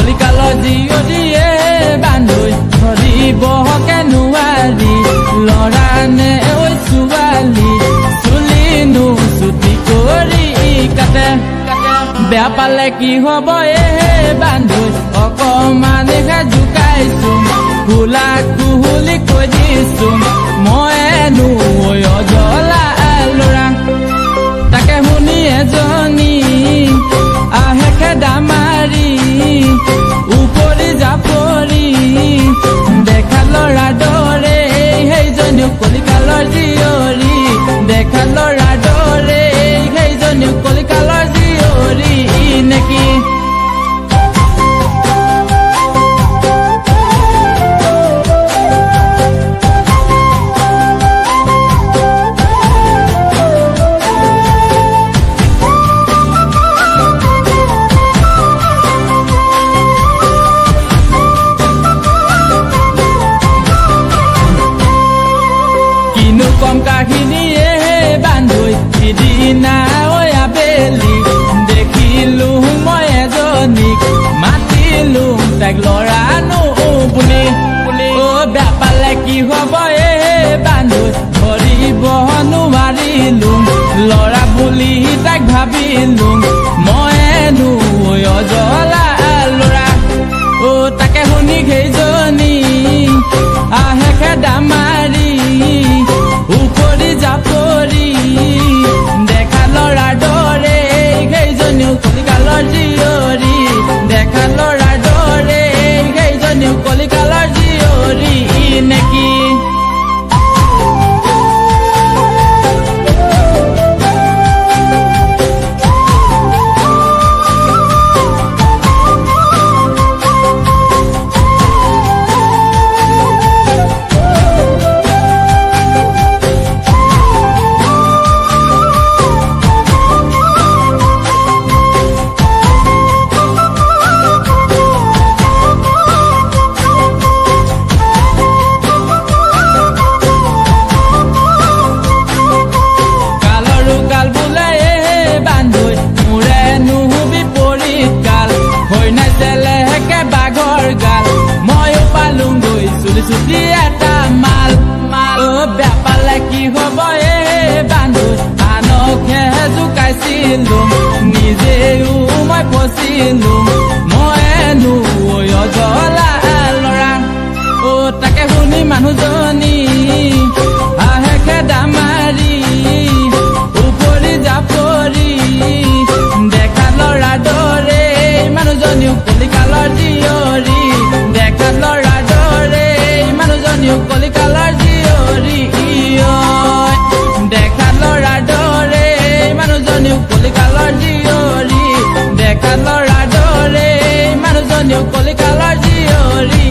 কলিকালৰ জীয়ৰীয়ে বান্ধৈ ধৰিব কেনুৱাৰী ল'ৰা নে ঐ ছোৱালী চুলিনো চুটি কৰি কাটে বেয়া পালে কি হ'ব বান্ধৈ অকমানহে জোকাইছো কুলা কুহুলি কৈ দিছো মইনো অজলা ল'ৰা তাকে শুনি এজনী আহে খেদা মাৰি উপৰি জাপৰি দেখা ল'ৰা দৰে সেইজনীও কলিকালৰ জীয়ৰী দেখা ল'ৰা দৰে সেইজনীও কলিকালৰ জীয়ৰী নেকি কম কাহিনীয়ে বান্ধৈ সিদিনা আবেলি দেখিলো মই এজনীক মাতিলো তাইক ল'ৰানো বুলি বেয়া পালে কি হ'ব বান্ধৈ ধৰিব নোৱাৰিলো ল'ৰা বুলি তাইক ভাবিলো মইনো অজলা ল'ৰা তাকে শুনি সেইজনী আহে খেদা মাৰি উপৰি জাপৰি দেখা ল'ৰা দৰে সেইজনীও কলিকালৰ জীয়ৰী দেখা ল'ৰা দৰে সেইজনীও কলিকালৰ জীয়ৰী নেকি চুটি এটা মাল বেয়া পালে কি হ'ব বান্ধৈ আনকহে জোকাইছিলো নিজেও মই ফচিলো মইনো অজলা ল'ৰা তাকে শুনি মানুহজনী আহে খেদা মাৰি উপৰি জাপৰি দেখা ল'ৰা দৰে মানুহজনীও কলিকালৰ জীয়ৰী দেখা ল'ৰা দৰে মানুহজনীও কলিকালৰ জীয়ৰী দেখা ল'ৰা দৰে মানুহজনীও কলিকালৰ জীয়ৰী দেখা ল'ৰা দৰে মানুহজনীও কলিকালৰ জীয়ৰী